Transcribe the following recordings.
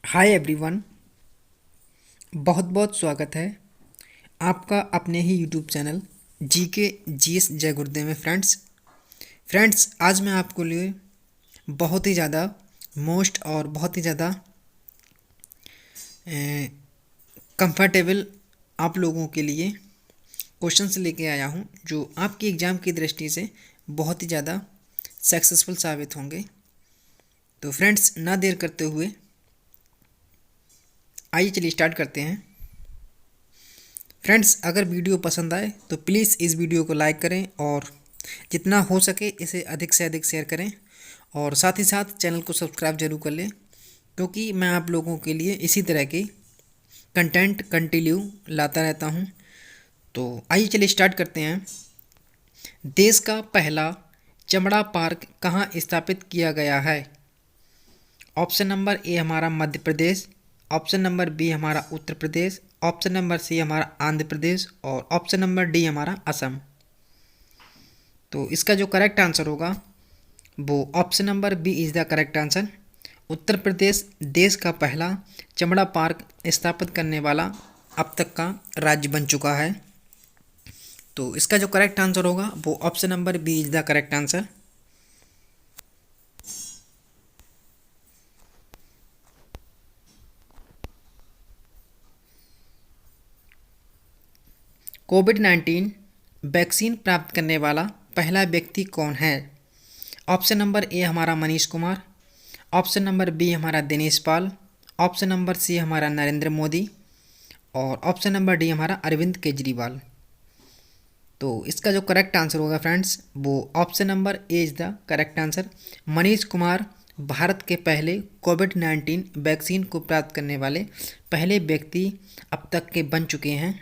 Hi everyone. बहुत बहुत स्वागत है आपका अपने ही यूट्यूब चैनल जीके जीएस जय गुरुदेव में। फ्रेंड्स आज मैं आपको लिए बहुत ही ज़्यादा मोस्ट और बहुत ही ज़्यादा कंफर्टेबल आप लोगों के लिए क्वेश्चंस लेके आया हूँ जो आपकी एग्ज़ाम की दृष्टि से बहुत ही ज़्यादा सक्सेसफुल साबित होंगे। तो फ्रेंड्स ना देर करते हुए आइए चलिए स्टार्ट करते हैं। फ्रेंड्स अगर वीडियो पसंद आए तो प्लीज़ इस वीडियो को लाइक करें और जितना हो सके इसे अधिक से अधिक शेयर करें और साथ ही साथ चैनल को सब्सक्राइब जरूर कर लें, क्योंकि मैं आप लोगों के लिए इसी तरह की कंटेंट कंटिन्यू लाता रहता हूं। तो आइए चलिए स्टार्ट करते हैं। देश का पहला चमड़ा पार्क कहाँ स्थापित किया गया है? ऑप्शन नंबर ए हमारा Madhya Pradesh, option number B हमारा Uttar Pradesh, option number C हमारा आंध्र प्रदेश और ऑप्शन नंबर डी हमारा असम। तो इसका जो करेक्ट आंसर होगा वो option number B is the correct answer. Uttar Pradesh देश का पहला चमड़ा पार्क स्थापित करने वाला अब तक का राज्य बन चुका है। तो इसका जो करेक्ट आंसर होगा वो option number B is the correct answer. कोविड-19 वैक्सीन प्राप्त करने वाला पहला व्यक्ति कौन है? ऑप्शन नंबर ए हमारा Manish Kumar, option number B हमारा Dinesh Pal, option number C हमारा नरेंद्र मोदी और ऑप्शन नंबर डी हमारा अरविंद केजरीवाल। तो इसका जो करेक्ट आंसर होगा फ्रेंड्स वो option number A is the correct answer. Manish Kumar Bharat के पहले कोविड-19 वैक्सीन को प्राप्त करने वाले पहले व्यक्ति अब तक के बन चुके हैं।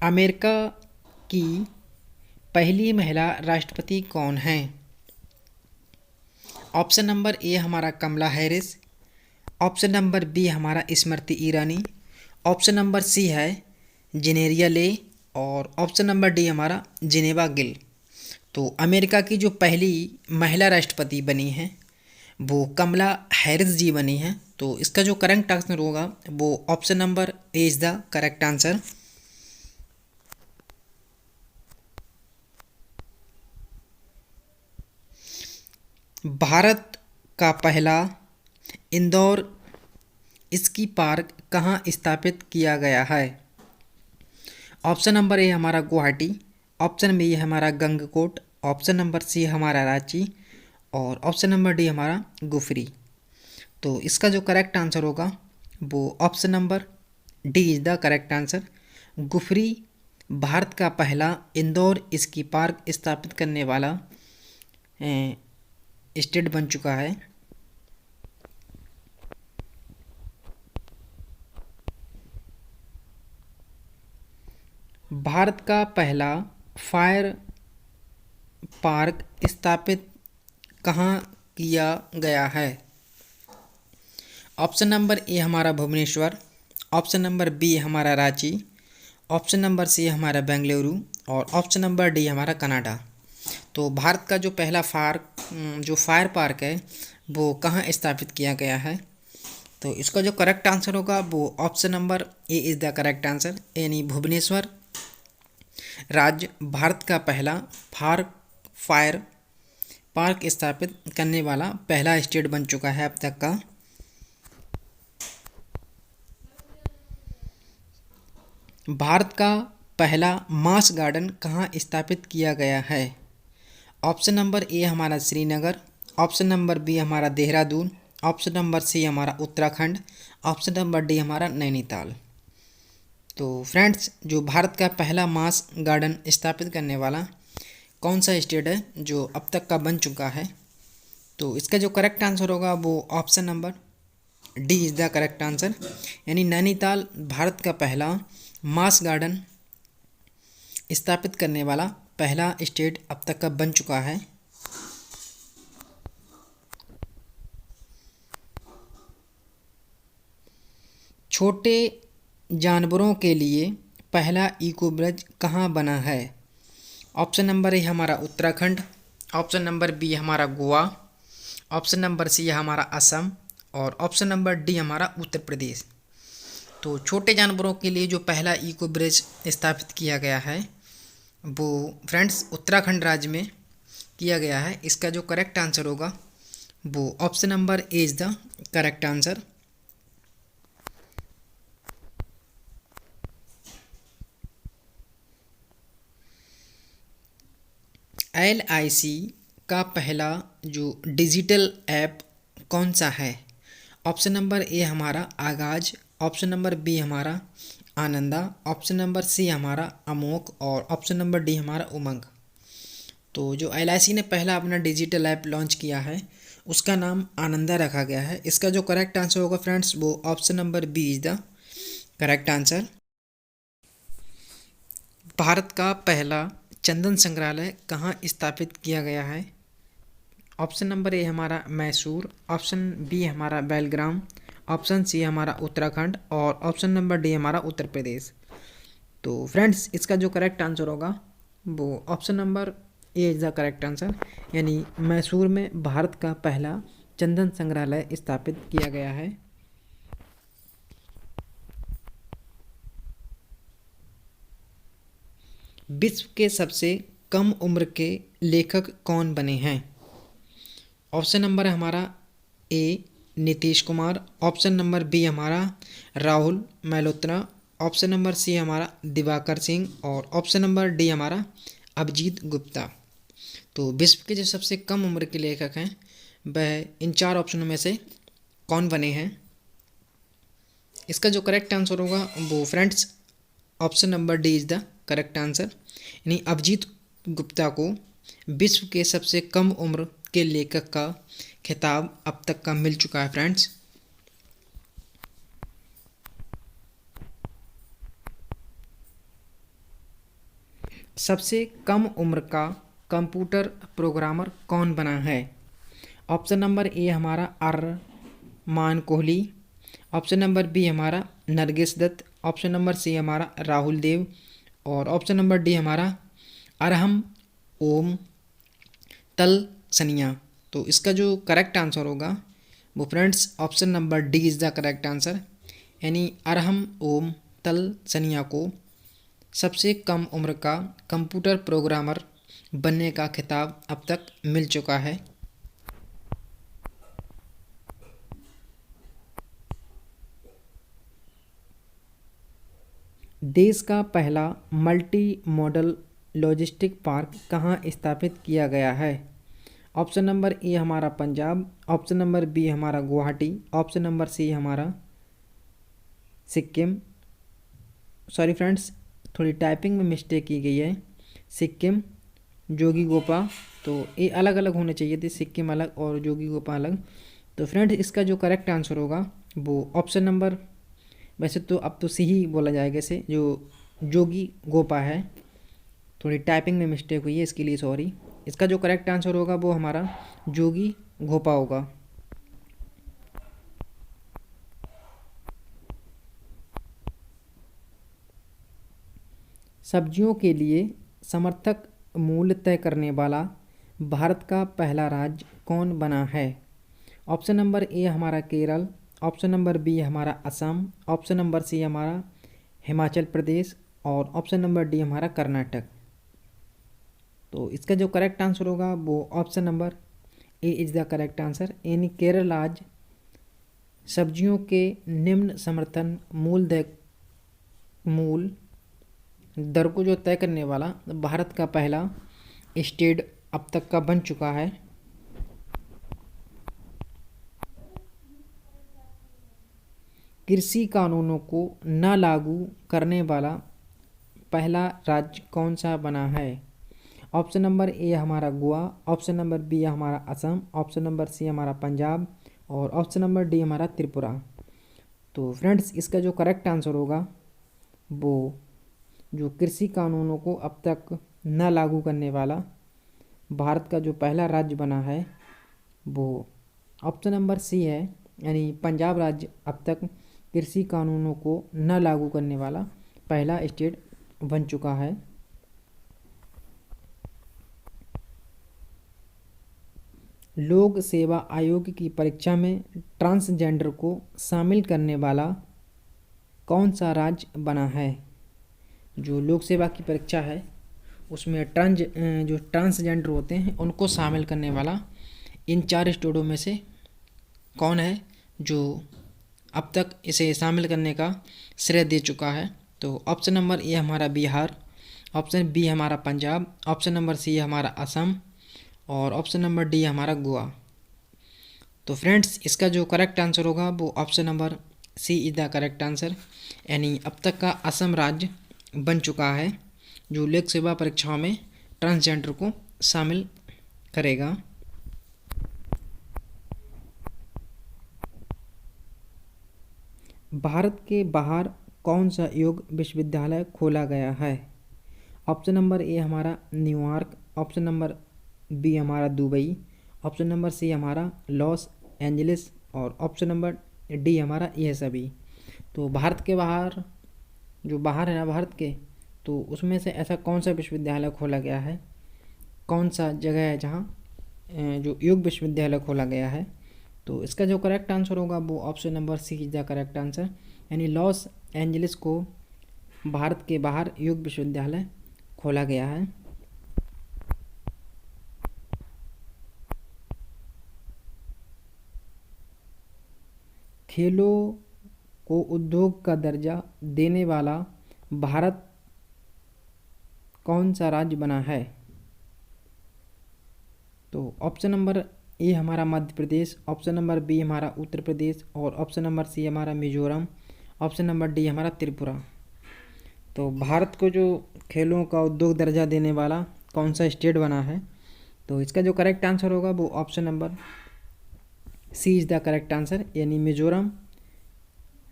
अमेरिका की पहली महिला राष्ट्रपति कौन है? ऑप्शन नंबर ए हमारा कमला हैरिस, ऑप्शन नंबर बी हमारा स्मृति ईरानी, ऑप्शन नंबर सी है जेनेरिया ले और ऑप्शन नंबर डी हमारा जिनेवा गिल। तो अमेरिका की जो पहली महिला राष्ट्रपति बनी है वो कमला हैरिस जी बनी है। तो इसका जो करेक्ट आंसर होगा वो option number A is the correct answer. Bharat का पहला इंदौर स्की पार्क कहाँ स्थापित किया गया है? ऑप्शन नंबर ए हमारा गुवाहाटी, ऑप्शन बी हमारा गंगकोट, ऑप्शन नंबर सी हमारा रांची और ऑप्शन नंबर डी हमारा गुफरी। तो इसका जो करेक्ट आंसर होगा वो option number D is the correct answer. गुफरी भारत का पहला इंदौर स्की पार्क स्थापित करने वाला स्टेट बन चुका है। भारत का पहला फायर पार्क स्थापित कहाँ किया गया है? ऑप्शन नंबर ए हमारा भुवनेश्वर, ऑप्शन नंबर बी हमारा रांची, ऑप्शन नंबर सी हमारा बेंगलुरु और ऑप्शन नंबर डी हमारा कनाडा। तो भारत का जो पहला फायर पार्क है वो कहाँ स्थापित किया गया है? तो इसका जो करेक्ट आंसर होगा वो option number A is the correct answer, यानी भुवनेश्वर राज्य भारत का पहला फायर पार्क स्थापित करने वाला पहला स्टेट बन चुका है अब तक का। भारत का पहला मास गार्डन कहाँ स्थापित किया गया है? ऑप्शन नंबर ए हमारा श्रीनगर, ऑप्शन नंबर बी हमारा देहरादून, ऑप्शन नंबर सी हमारा उत्तराखंड, ऑप्शन नंबर डी हमारा नैनीताल। तो फ्रेंड्स जो भारत का पहला मास गार्डन स्थापित करने वाला कौन सा स्टेट है जो अब तक का बन चुका है? तो इसका जो करेक्ट आंसर होगा वो option number D is the correct answer, यानी नैनीताल भारत का पहला मास गार्डन स्थापित करने वाला पहला स्टेट अब तक का बन चुका है। छोटे जानवरों के लिए पहला इको ब्रिज कहाँ बना है? ऑप्शन नंबर ए हमारा उत्तराखंड, ऑप्शन नंबर बी हमारा गोवा, ऑप्शन नंबर सी हमारा असम और ऑप्शन नंबर डी हमारा उत्तर प्रदेश। तो छोटे जानवरों के लिए जो पहला इको ब्रिज स्थापित किया गया है वो फ्रेंड्स उत्तराखंड राज्य में किया गया है। इसका जो करेक्ट आंसर होगा वो option number A is the correct answer. LIC का पहला जो डिजिटल ऐप कौन सा है? ऑप्शन नंबर ए हमारा आगाज, ऑप्शन नंबर बी हमारा आनंदा, ऑप्शन नंबर सी हमारा अमोक और ऑप्शन नंबर डी हमारा उमंग। तो जो LIC ने पहला अपना डिजिटल ऐप लॉन्च किया है उसका नाम आनंदा रखा गया है। इसका जो करेक्ट आंसर होगा फ्रेंड्स वो option number B is the correct answer. Bharat का पहला चंदन संग्रहालय कहाँ स्थापित किया गया है? ऑप्शन नंबर ए हमारा मैसूर, ऑप्शन बी हमारा बेलग्राम, ऑप्शन सी हमारा उत्तराखंड और ऑप्शन नंबर डी हमारा उत्तर प्रदेश। तो फ्रेंड्स इसका जो करेक्ट आंसर होगा वो option number A is the correct answer, यानी मैसूर में भारत का पहला चंदन संग्रहालय स्थापित किया गया है। विश्व के सबसे कम उम्र के लेखक कौन बने हैं? ऑप्शन नंबर हमारा A Nitish Kumar, option number B हमारा Rahul Malhotra, option number C हमारा दिवाकर सिंह और ऑप्शन नंबर डी हमारा अभिजीत गुप्ता। तो विश्व के जो सबसे कम उम्र के लेखक हैं वह इन चार ऑप्शनों में से कौन बने हैं? इसका जो करेक्ट आंसर होगा वो friends option number D is the correct answer, यानी अभिजीत गुप्ता को विश्व के सबसे कम उम्र के लेखक का खिताब अब तक का मिल चुका है फ्रेंड्स। सबसे कम उम्र का कंप्यूटर प्रोग्रामर कौन बना है? ऑप्शन नंबर ए हमारा Arman Kohli, option number B हमारा Nargis Dutt, option number C हमारा राहुल देव और ऑप्शन नंबर डी हमारा अरहम ओम तल सनिया। तो इसका जो करेक्ट आंसर होगा वो friends option number D is the correct answer, यानी अरहम ओम तल सनिया को सबसे कम उम्र का कंप्यूटर प्रोग्रामर बनने का खिताब अब तक मिल चुका है। देश का पहला मल्टी मॉडल लॉजिस्टिक पार्क कहाँ स्थापित किया गया है? ऑप्शन नंबर ए हमारा पंजाब, ऑप्शन नंबर बी हमारा गुवाहाटी, ऑप्शन नंबर सी हमारा सिक्किम। सॉरी फ्रेंड्स, थोड़ी टाइपिंग में मिस्टेक की गई है। सिक्किम, जोगी गोपा, तो ये अलग अलग होने चाहिए थे, सिक्किम अलग और जोगी गोपा अलग। तो फ्रेंड्स इसका जो करेक्ट आंसर होगा वो ऑप्शन नंबर, वैसे तो अब तो सी ही बोला जाएगा इसे, जो जोगी गोपा है। थोड़ी टाइपिंग में मिस्टेक हुई है, इसके लिए सॉरी। इसका जो करेक्ट आंसर होगा वो हमारा जोगी गोपा होगा। सब्जियों के लिए समर्थक मूल्य तय करने वाला भारत का पहला राज्य कौन बना है? ऑप्शन नंबर ए हमारा केरल, ऑप्शन नंबर बी हमारा असम, ऑप्शन नंबर सी हमारा हिमाचल प्रदेश और ऑप्शन नंबर डी हमारा कर्नाटक। तो इसका जो करेक्ट आंसर होगा वो option number A is the correct answer, यानी केरल आज सब्जियों के निम्न समर्थन मूल दर को जो तय करने वाला भारत का पहला स्टेट अब तक का बन चुका है। कृषि कानूनों को न लागू करने वाला पहला राज्य कौन सा बना है? ऑप्शन नंबर ए हमारा गोवा, ऑप्शन नंबर बी हमारा असम, ऑप्शन नंबर सी हमारा पंजाब और ऑप्शन नंबर डी हमारा त्रिपुरा। तो फ्रेंड्स इसका जो करेक्ट आंसर होगा वो जो कृषि कानूनों को अब तक न लागू करने वाला भारत का जो पहला राज्य बना है वो ऑप्शन नंबर सी है, यानी पंजाब राज्य अब तक कृषि कानूनों को न लागू करने वाला पहला स्टेट बन चुका है। लोक सेवा आयोग की परीक्षा में ट्रांसजेंडर को शामिल करने वाला कौन सा राज्य बना है? जो लोक सेवा की परीक्षा है उसमें जो ट्रांसजेंडर होते हैं उनको शामिल करने वाला इन 4 स्टेटों में से कौन है जो अब तक इसे शामिल करने का श्रेय दे चुका है? तो ऑप्शन नंबर ए हमारा बिहार, ऑप्शन बी हमारा पंजाब, ऑप्शन नंबर सी हमारा असम और ऑप्शन नंबर डी हमारा गोवा। तो फ्रेंड्स इसका जो करेक्ट आंसर होगा वो option number C is the correct answer, यानी अब तक का असम राज्य बन चुका है जो लोक सेवा परीक्षाओं में ट्रांसजेंडर को शामिल करेगा। भारत के बाहर कौन सा योग विश्वविद्यालय खोला गया है? ऑप्शन नंबर ए हमारा न्यूयॉर्क, ऑप्शन नंबर बी हमारा दुबई, ऑप्शन नंबर सी हमारा लॉस एंजलिस और ऑप्शन नंबर डी हमारा ये सभी। तो भारत के बाहर जो बाहर है ना भारत के, तो उसमें से ऐसा कौन सा विश्वविद्यालय खोला गया है, कौन सा जगह है जहाँ जो योग विश्वविद्यालय खोला गया है? तो इसका जो करेक्ट आंसर होगा वो option number C is the correct answer, यानी लॉस एंजलिस को भारत के बाहर योग विश्वविद्यालय खोला गया है। खेलों को उद्योग का दर्जा देने वाला भारत कौन सा राज्य बना है? तो ऑप्शन नंबर ए हमारा Madhya Pradesh, option number B हमारा उत्तर प्रदेश और ऑप्शन नंबर सी हमारा मिजोरम, ऑप्शन नंबर डी हमारा त्रिपुरा। तो भारत को जो खेलों का उद्योग दर्जा देने वाला कौन सा स्टेट बना है? तो इसका जो करेक्ट आंसर होगा वो option number C is the correct answer, यानी मिजोरम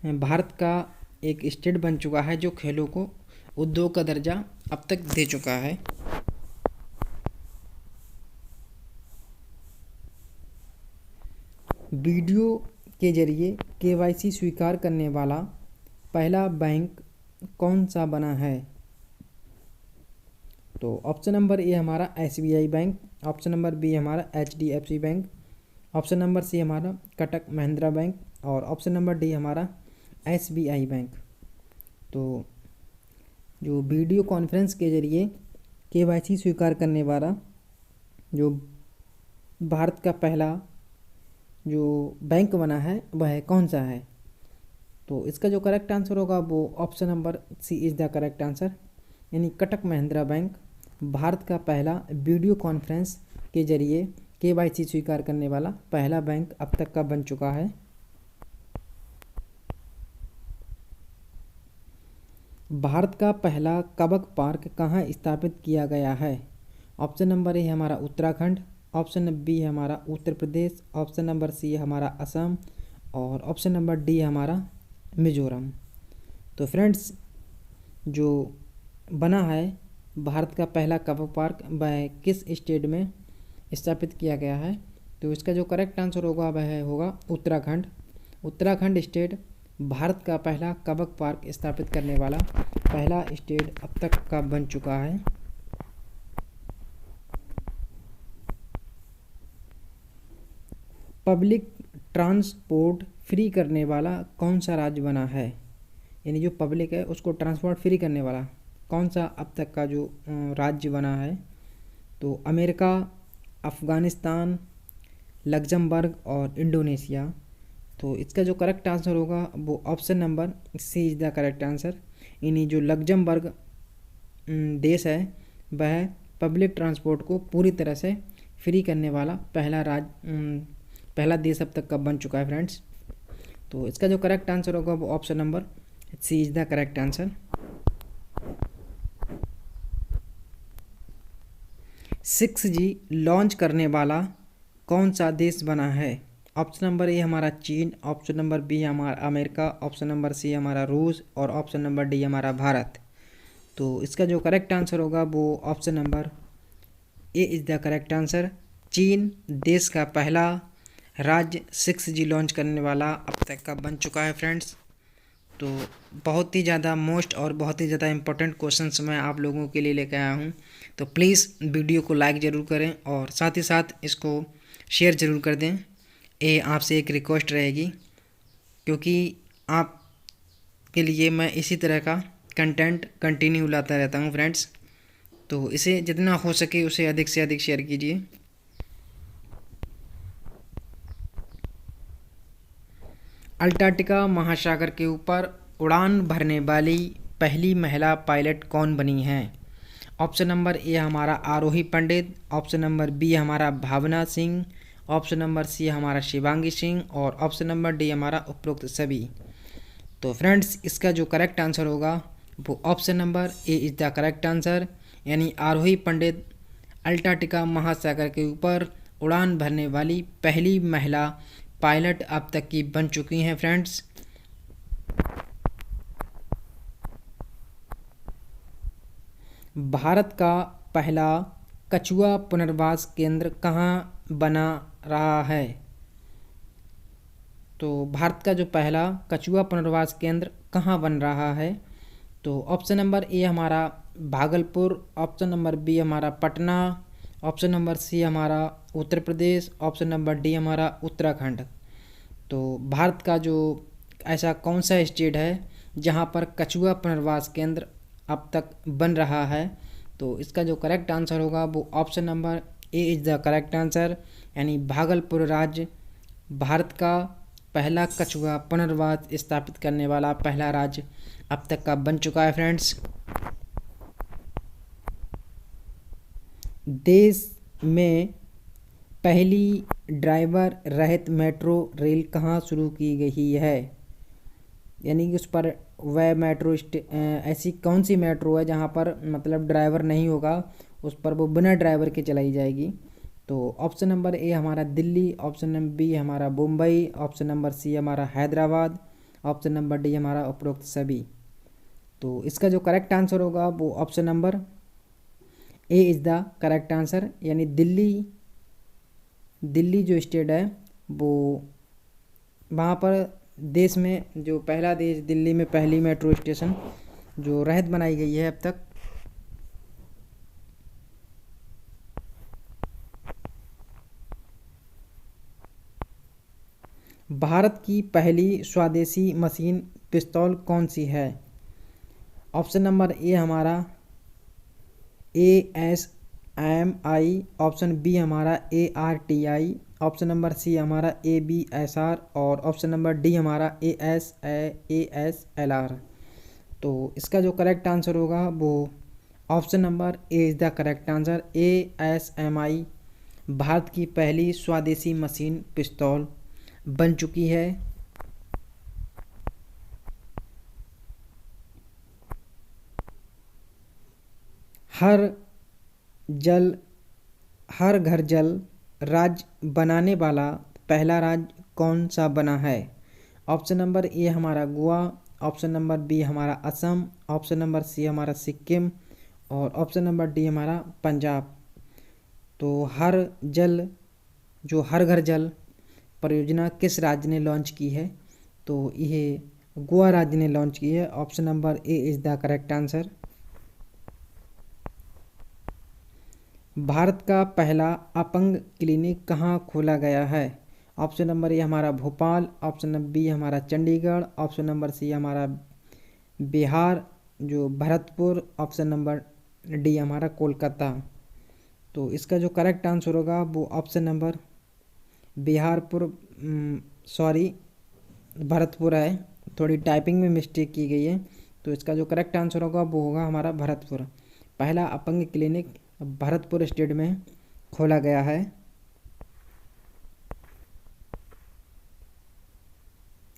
भारत का एक स्टेट बन चुका है जो खेलों को उद्योग का दर्जा अब तक दे चुका है। वीडियो के जरिए केवाईसी स्वीकार करने वाला पहला बैंक कौन सा बना है? तो ऑप्शन नंबर ए हमारा SBI bank, option number B हमारा HDFC bank, option number C हमारा कोटक महिंद्रा बैंक और ऑप्शन नंबर डी हमारा एसबीआई बैंक। तो जो वीडियो कॉन्फ्रेंस के जरिए केवाईसी स्वीकार करने वाला जो भारत का पहला जो बैंक बना है वह कौन सा है? तो इसका जो करेक्ट आंसर होगा वो option number C is the correct answer, यानी कोटक महिंद्रा बैंक भारत का पहला वीडियो कॉन्फ्रेंस के जरिए केवाईसी स्वीकार करने वाला पहला बैंक अब तक का बन चुका है। भारत का पहला कबक पार्क कहाँ स्थापित किया गया है? ऑप्शन नंबर ए हमारा उत्तराखंड, ऑप्शन बी हमारा Uttar Pradesh, option number C हमारा असम और ऑप्शन नंबर डी हमारा मिजोरम। तो फ्रेंड्स जो बना है भारत का पहला कबक पार्क वह किस स्टेट में स्थापित किया गया है? तो इसका जो करेक्ट आंसर होगा वह होगा उत्तराखंड। उत्तराखंड स्टेट भारत का पहला कबक पार्क स्थापित करने वाला पहला स्टेट अब तक का बन चुका है। पब्लिक ट्रांसपोर्ट फ्री करने वाला कौन सा राज्य बना है? यानी जो पब्लिक है उसको ट्रांसपोर्ट फ्री करने वाला कौन सा अब तक का जो राज्य बना है? तो अमेरिका, अफ़गानिस्तान, लग्जमबर्ग और इंडोनेशिया। तो इसका जो करेक्ट आंसर होगा वो option number C is the correct answer, यानी जो लग्जमबर्ग देश है वह पब्लिक ट्रांसपोर्ट को पूरी तरह से फ्री करने वाला पहला देश अब तक का बन चुका है फ्रेंड्स। तो इसका जो करेक्ट आंसर होगा वो option number C is the correct answer. 6G launch करने वाला कौन सा देश बना है? ऑप्शन नंबर ए हमारा चीन, ऑप्शन नंबर बी हमारा अमेरिका, ऑप्शन नंबर सी हमारा रूस और ऑप्शन नंबर डी हमारा भारत। तो इसका जो करेक्ट आंसर होगा वो option number A is the correct answer. चीन देश का पहला राज्य 6G लॉन्च करने वाला अब तक का बन चुका है फ्रेंड्स। तो बहुत ही ज़्यादा मोस्ट और बहुत ही ज़्यादा इम्पोर्टेंट क्वेश्चंस मैं आप लोगों के लिए लेकर आया हूँ। तो प्लीज़ वीडियो को लाइक ज़रूर करें और साथ ही साथ इसको शेयर ज़रूर कर दें। ये आपसे एक रिक्वेस्ट रहेगी, क्योंकि आप के लिए मैं इसी तरह का कंटेंट कंटिन्यू लाता रहता हूँ फ्रेंड्स। तो इसे जितना हो सके उसे अधिक से अधिक शेयर कीजिए। अंटार्कटिका महासागर के ऊपर उड़ान भरने वाली पहली महिला पायलट कौन बनी है? ऑप्शन नंबर ए हमारा आरोही पंडित, ऑप्शन नंबर बी हमारा भावना सिंह, ऑप्शन नंबर सी हमारा शिवांगी सिंह और ऑप्शन नंबर डी हमारा उपरोक्त सभी। तो फ्रेंड्स, इसका जो करेक्ट आंसर होगा वो option number A is the correct answer, यानी आरोही पंडित अंटार्कटिका महासागर के ऊपर उड़ान भरने वाली पहली महिला पायलट अब तक की बन चुकी हैं फ्रेंड्स। भारत का पहला कछुआ पुनर्वास केंद्र कहाँ बना रहा है? तो भारत का जो पहला कछुआ पुनर्वास केंद्र कहाँ बन रहा है? तो ऑप्शन नंबर ए हमारा भागलपुर, ऑप्शन नंबर बी हमारा पटना, ऑप्शन नंबर सी हमारा Uttar Pradesh, option number D हमारा उत्तराखंड। तो भारत का जो ऐसा कौन सा स्टेट है जहाँ पर कछुआ पुनर्वास केंद्र अब तक बन रहा है? तो इसका जो करेक्ट आंसर होगा वो option number A is the correct answer, यानी भागलपुर राज्य भारत का पहला कछुआ पुनर्वास स्थापित करने वाला पहला राज्य अब तक का बन चुका है फ्रेंड्स। देश में पहली ड्राइवर रहित मेट्रो रेल कहाँ शुरू की गई है? यानी कि उस पर वह मेट्रो ऐसी कौन सी मेट्रो है जहाँ पर मतलब ड्राइवर नहीं होगा, उस पर वो बिना ड्राइवर के चलाई जाएगी? तो ऑप्शन नंबर ए हमारा दिल्ली, ऑप्शन नंबर बी हमारा मुंबई, ऑप्शन नंबर सी हमारा हैदराबाद, ऑप्शन नंबर डी हमारा उपरोक्त सभी। तो इसका जो करेक्ट आंसर होगा वो option number A is the correct answer, यानी दिल्ली जो स्टेट है वो वहाँ पर देश में जो पहला देश दिल्ली में पहली मेट्रो स्टेशन जो रहित बनाई गई है अब तक। भारत की पहली स्वदेशी मशीन पिस्तौल कौन सी है? ऑप्शन नंबर ए हमारा ASMI, ऑप्शन बी हमारा ARTI, ऑप्शन नंबर सी हमारा ABSR और ऑप्शन नंबर डी हमारा ASLR। तो इसका जो करेक्ट आंसर होगा वो option number A is the correct answer, ASMI Bharat की पहली स्वदेशी मशीन पिस्तौल बन चुकी है। हर घर जल राज्य बनाने वाला पहला राज्य कौन सा बना है? ऑप्शन नंबर ए हमारा गोवा, ऑप्शन नंबर बी हमारा असम, ऑप्शन नंबर सी हमारा सिक्किम और ऑप्शन नंबर डी हमारा पंजाब। तो हर घर जल परियोजना किस राज्य ने लॉन्च की है? तो यह गोवा राज्य ने लॉन्च की है। Option number A is the correct answer. Bharat का पहला अपंग क्लिनिक कहाँ खोला गया है? ऑप्शन नंबर ए हमारा भोपाल, ऑप्शन नंबर बी हमारा चंडीगढ़, ऑप्शन नंबर सी हमारा बिहार जो भरतपुर, ऑप्शन नंबर डी हमारा कोलकाता। तो इसका जो करेक्ट आंसर होगा वो ऑप्शन नंबर भरतपुर है। थोड़ी टाइपिंग में मिस्टेक की गई है। तो इसका जो करेक्ट आंसर होगा वो होगा हमारा भरतपुर। पहला अपंग क्लिनिक भरतपुर स्टेट में खोला गया है।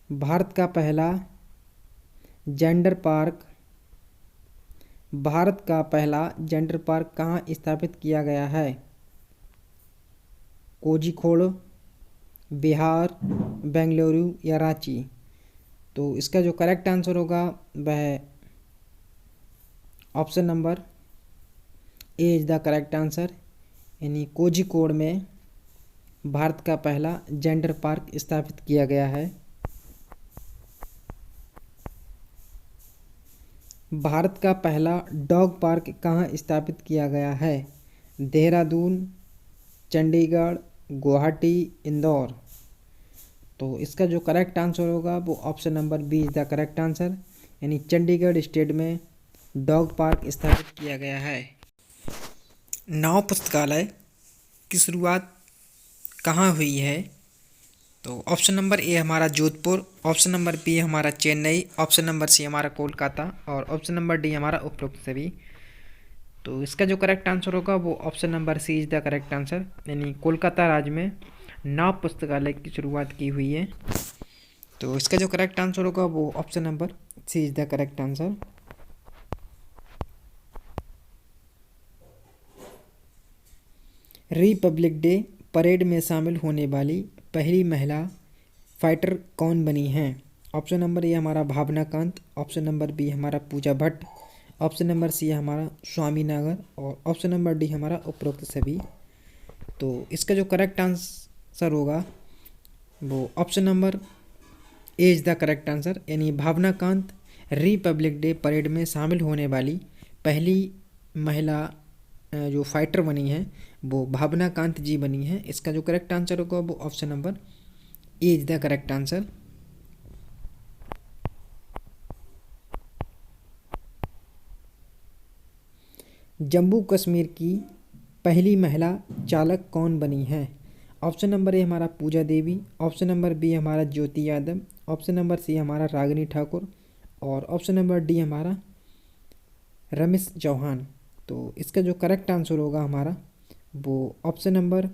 भारत का पहला जेंडर पार्क कहाँ स्थापित किया गया है? कोझिकोड, बिहार, बेंगलुरु या रांची। तो इसका जो करेक्ट आंसर होगा वह option number A is the correct answer, यानी कोझिकोड में भारत का पहला जेंडर पार्क स्थापित किया गया है। भारत का पहला डॉग पार्क कहाँ स्थापित किया गया है? देहरादून, चंडीगढ़, गुवाहाटी, इंदौर। तो इसका जो करेक्ट आंसर होगा वो option number B is the correct answer, यानी चंडीगढ़ स्टेट में डॉग पार्क स्थापित किया गया है। नाव पुस्तकालय की शुरुआत कहाँ हुई है? तो ऑप्शन नंबर ए हमारा जोधपुर, ऑप्शन नंबर बी हमारा चेन्नई, ऑप्शन नंबर सी हमारा कोलकाता और ऑप्शन नंबर डी हमारा उपरोक्त सभी। तो इसका जो करेक्ट आंसर होगा वो option number C is the correct answer, यानी कोलकाता राज्य में नाव पुस्तकालय की शुरुआत की हुई है। तो इसका जो करेक्ट आंसर होगा वो option number C is the correct answer. Republic day parade में शामिल होने वाली पहली महिला फाइटर कौन बनी हैं? ऑप्शन नंबर ए हमारा भावना कांत, ऑप्शन नंबर बी हमारा Pooja Bhatt, option number C हमारा स्वामी नागर और ऑप्शन नंबर डी हमारा उपरोक्त सभी। तो इसका जो करेक्ट आंसर होगा वो option number A is the correct answer, यानी भावना कांत रिपब्लिक डे परेड में शामिल होने वाली पहली महिला जो फाइटर बनी है वो भावना कांत जी बनी है। इसका जो करेक्ट आंसर होगा वो option number A is the correct answer. Jammu Kashmir की पहली महिला चालक कौन बनी है? ऑप्शन नंबर ए हमारा पूजा देवी, ऑप्शन नंबर बी हमारा ज्योति यादव, ऑप्शन नंबर सी हमारा रागिनी ठाकुर और ऑप्शन नंबर डी हमारा रमेश चौहान। तो इसका जो करेक्ट आंसर होगा हमारा वो option number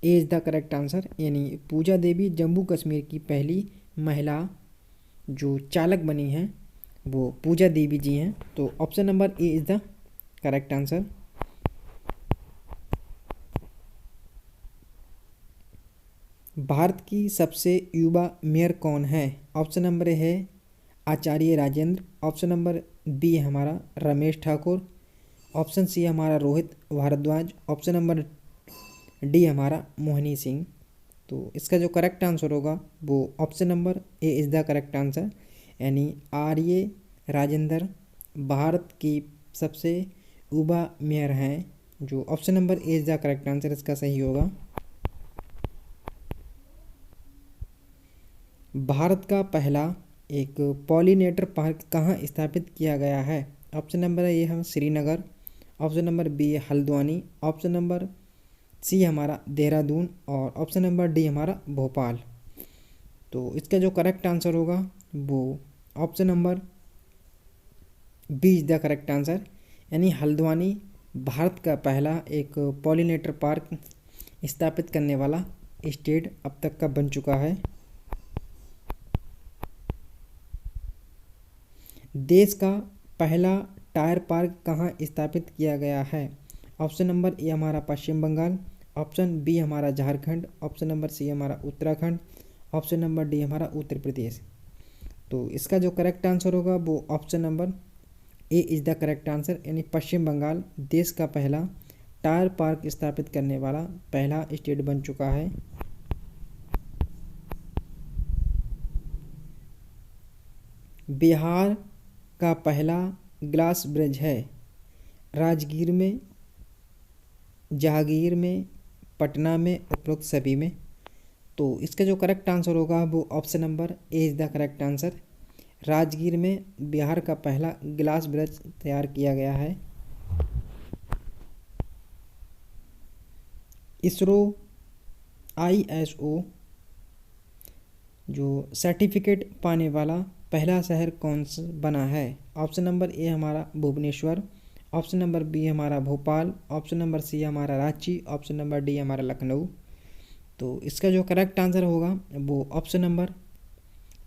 A is the correct answer, यानी पूजा देवी जम्मू कश्मीर की पहली महिला जो चालक बनी हैं वो पूजा देवी जी हैं। तो option number A is the correct answer. Bharat की सबसे युवा मेयर कौन है? ऑप्शन नंबर ए है Acharya Rajendra, option number B हमारा रमेश ठाकुर, ऑप्शन सी हमारा Rohit Bhardwaj, option number D हमारा मोहिनी सिंह। तो इसका जो करेक्ट आंसर होगा वो option number A is the correct answer, यानी आर्य राजेंद्र भारत की सबसे युवा मेयर हैं। जो option number A is the correct answer इसका सही होगा। भारत का पहला एक पॉलिनेटर पार्क कहाँ स्थापित किया गया है? ऑप्शन नंबर ए हम Srinagar, option number B Haldwani, option number C हमारा देहरादून और ऑप्शन नंबर डी हमारा भोपाल। तो इसका जो करेक्ट आंसर होगा वो option number B is the correct answer, यानी हल्द्वानी भारत का पहला एक पॉलिनेटर पार्क स्थापित करने वाला स्टेट अब तक का बन चुका है। देश का पहला टायर पार्क कहाँ स्थापित किया गया है? ऑप्शन नंबर ए हमारा पश्चिम बंगाल, ऑप्शन बी हमारा झारखंड, ऑप्शन नंबर सी हमारा उत्तराखंड, ऑप्शन नंबर डी हमारा उत्तर प्रदेश। तो इसका जो करेक्ट आंसर होगा वो option number A is the correct answer, यानी पश्चिम बंगाल देश का पहला टायर पार्क स्थापित करने वाला पहला स्टेट बन चुका है। बिहार का पहला ग्लास ब्रिज है राजगीर में, जहांगीर में, पटना में, उपरोक्त सभी में। तो इसका जो करेक्ट आंसर होगा वो option number A is the correct answer, Rajgir में बिहार का पहला ग्लास ब्रिज तैयार किया गया है। इसरो ISO जो सर्टिफिकेट पाने वाला पहला शहर कौन सा बना है? ऑप्शन नंबर ए हमारा भुवनेश्वर, ऑप्शन नंबर बी हमारा भोपाल, ऑप्शन नंबर सी हमारा रांची, ऑप्शन नंबर डी हमारा लखनऊ। तो इसका जो करेक्ट आंसर होगा वो option number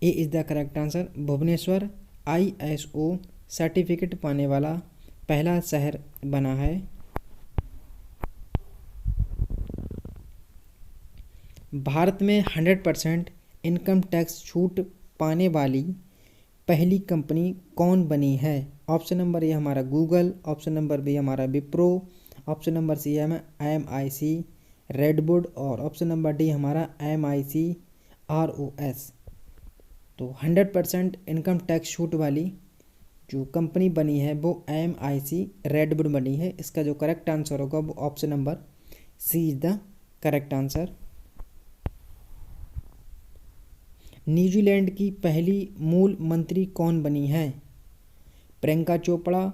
A is the correct answer, Bhubaneswar ISO certificate पाने वाला पहला शहर बना है। भारत में 100% इनकम टैक्स छूट पाने वाली पहली कंपनी कौन बनी है? ऑप्शन नंबर ए हमारा गूगल, ऑप्शन नंबर बी हमारा विप्रो, ऑप्शन नंबर सी है MIC रेडवुड और ऑप्शन नंबर डी हमारा MIC ROS। तो 100% इनकम टैक्स छूट वाली जो कंपनी बनी है वो MIC रेडवुड बनी है। इसका जो करेक्ट आंसर होगा वो option number C is the correct answer. New Zealand की पहली मूल मंत्री कौन बनी है? प्रियंका चोपड़ा,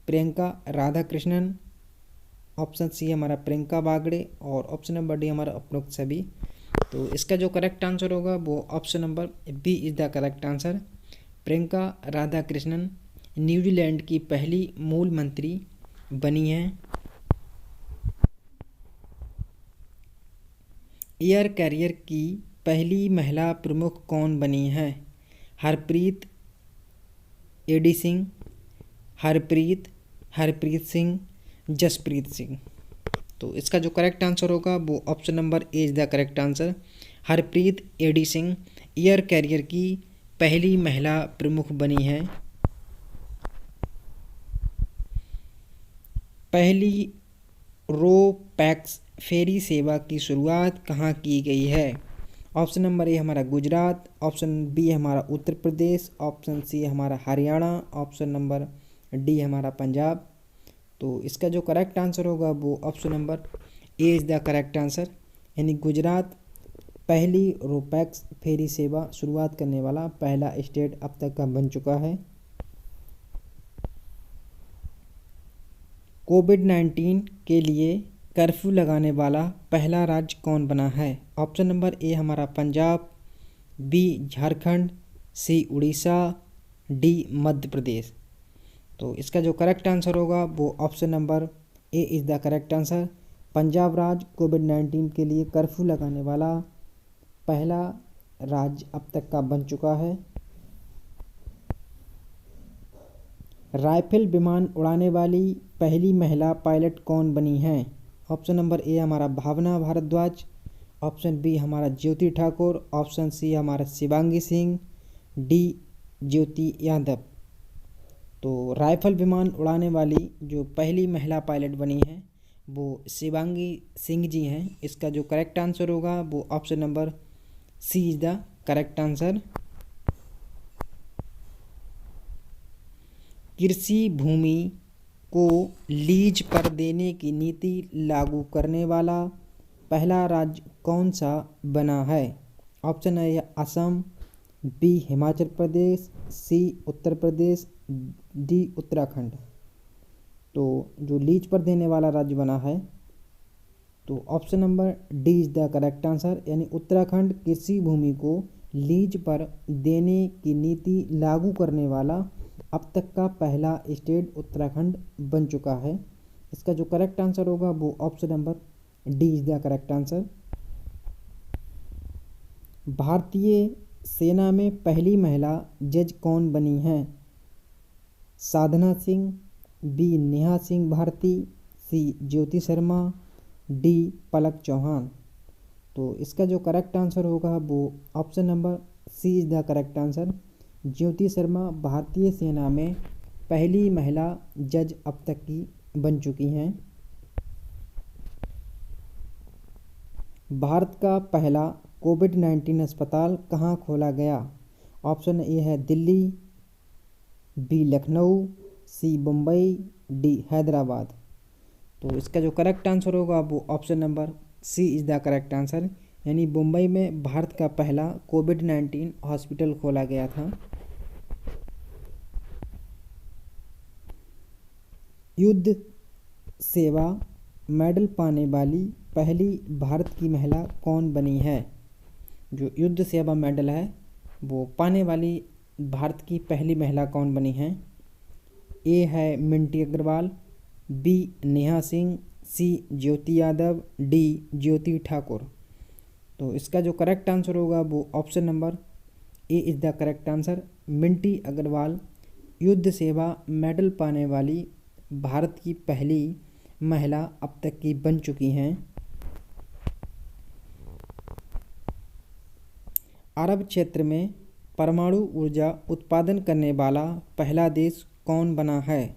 प्रियंका राधाकृष्णन, ऑप्शन सी हमारा प्रियंका बागड़े और ऑप्शन नंबर डी हमारा उपरोक्त सभी। तो इसका जो करेक्ट आंसर होगा वो option number B is the correct answer. Priyanka Radhakrishnan New Zealand की पहली मूल मंत्री बनी है। एयर कैरियर की पहली महिला प्रमुख कौन बनी है? हरप्रीत एडी सिंह, हरप्रीत सिंह, जसप्रीत सिंह। तो इसका जो करेक्ट आंसर होगा वो option number A is the correct answer. Harpreet A De Singh air carrier की पहली महिला प्रमुख बनी है। पहली रो पैक्स फेरी सेवा की शुरुआत कहाँ की गई है? ऑप्शन नंबर ए हमारा गुजरात, ऑप्शन बी हमारा उत्तर प्रदेश, ऑप्शन सी हमारा हरियाणा, ऑप्शन नंबर डी हमारा पंजाब। तो इसका जो करेक्ट आंसर होगा वो option number A is the correct answer, यानी गुजरात पहली रोपैक्स फेरी सेवा शुरुआत करने वाला पहला स्टेट अब तक का बन चुका है। कोविड-19 के लिए कर्फ्यू लगाने वाला पहला राज्य कौन बना है? ऑप्शन नंबर ए हमारा पंजाब, बी झारखंड, सी उड़ीसा, डी मध्य प्रदेश। तो इसका जो करेक्ट आंसर होगा वो option number A is the correct answer. Punjab राज्य कोविड-19 के लिए कर्फ्यू लगाने वाला पहला राज्य अब तक का बन चुका है। राइफल विमान उड़ाने वाली पहली महिला पायलट कौन बनी है? ऑप्शन नंबर ए हमारा भावना भारद्वाज, ऑप्शन बी हमारा ज्योति ठाकुर, ऑप्शन सी हमारा शिवांगी सिंह, डी ज्योति यादव। तो राइफल विमान उड़ाने वाली जो पहली महिला पायलट बनी है वो शिवांगी सिंह जी हैं। इसका जो करेक्ट आंसर होगा वो option number C is the correct answer. कृषि भूमि को लीज पर देने की नीति लागू करने वाला पहला राज्य कौन सा बना है? ऑप्शन है असम, बी हिमाचल प्रदेश, सी उत्तर प्रदेश, डी उत्तराखंड। तो जो लीज पर देने वाला राज्य बना है तो option number D is the correct answer, यानी उत्तराखंड कृषि भूमि को लीज पर देने की नीति लागू करने वाला अब तक का पहला स्टेट उत्तराखंड बन चुका है। इसका जो करेक्ट आंसर होगा वो option number D is the correct answer. भारतीय सेना में पहली महिला जज कौन बनी है? Sadhana Singh, B Neha Singh Bharti, C Jyoti Sharma, D Palak Chauhan. तो इसका जो करेक्ट आंसर होगा वो option number C is the correct answer. Jyoti Sharma भारतीय सेना में पहली महिला जज अब तक की बन चुकी हैं। भारत का पहला कोविड-19 अस्पताल कहाँ खोला गया? ऑप्शन ए है Delhi, B Lucknow, C Mumbai, D Hyderabad. तो इसका जो करेक्ट आंसर होगा वो option number C is the correct answer, यानी मुंबई में भारत का पहला कोविड-19 हॉस्पिटल खोला गया था। युद्ध सेवा मेडल पाने वाली पहली भारत की महिला कौन बनी है? जो युद्ध सेवा मेडल है वो पाने वाली भारत की पहली महिला कौन बनी है? ए है Minty Agarwal, B Neha Singh, C Jyoti Yadav, D Jyoti Thakur. तो इसका जो करेक्ट आंसर होगा वो option number A is the correct answer. Minty Agarwal Yudh Seva medal पाने वाली भारत की पहली महिला अब तक की बन चुकी हैं। अरब क्षेत्र में परमाणु ऊर्जा उत्पादन करने वाला पहला देश कौन बना है?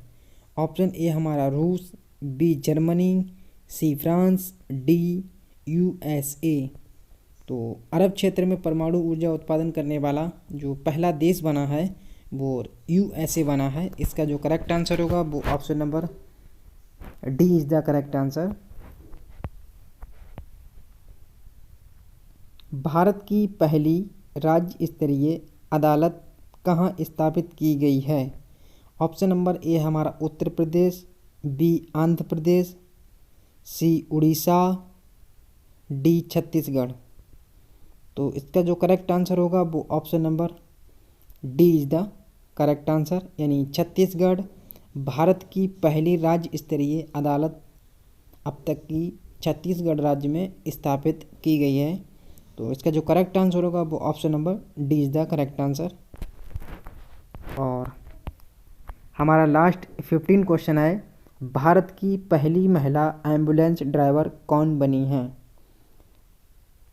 ऑप्शन ए हमारा रूस, B Germany, C France, D USA. तो अरब क्षेत्र में परमाणु ऊर्जा उत्पादन करने वाला जो पहला देश बना है वो यूएसए बना है। इसका जो करेक्ट आंसर होगा वो option number D is the correct answer. Bharat की पहली राज्य स्तरीय अदालत कहाँ स्थापित की गई है? ऑप्शन नंबर ए हमारा उत्तर प्रदेश, बी आंध्र प्रदेश, सी उड़ीसा, डी छत्तीसगढ़। तो इसका जो करेक्ट आंसर होगा वो option number D is the correct answer, यानी छत्तीसगढ़ भारत की पहली राज्य स्तरीय अदालत अब तक की छत्तीसगढ़ राज्य में स्थापित की गई है। तो इसका जो करेक्ट आंसर होगा वो option number D is the correct answer. और हमारा लास्ट 15 क्वेश्चन है, भारत की पहली महिला एम्बुलेंस ड्राइवर कौन बनी है?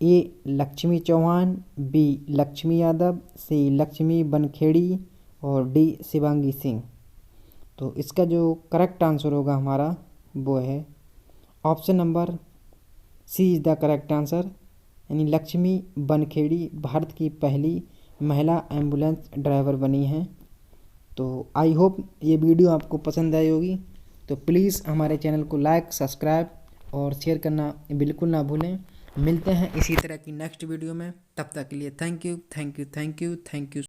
ए लक्ष्मी चौहान, बी लक्ष्मी यादव, सी लक्ष्मी बनखेड़ी और डी शिवांगी सिंह। तो इसका जो करेक्ट आंसर होगा हमारा वो है option number C is the correct answer, यानी लक्ष्मी बनखेड़ी भारत की पहली महिला एम्बुलेंस ड्राइवर बनी हैं। तो आई होप ये वीडियो आपको पसंद आई होगी। तो प्लीज़ हमारे चैनल को लाइक, सब्सक्राइब और शेयर करना बिल्कुल ना भूलें। मिलते हैं इसी तरह की नेक्स्ट वीडियो में, तब तक के लिए thank you, thank you, thank you, thank you.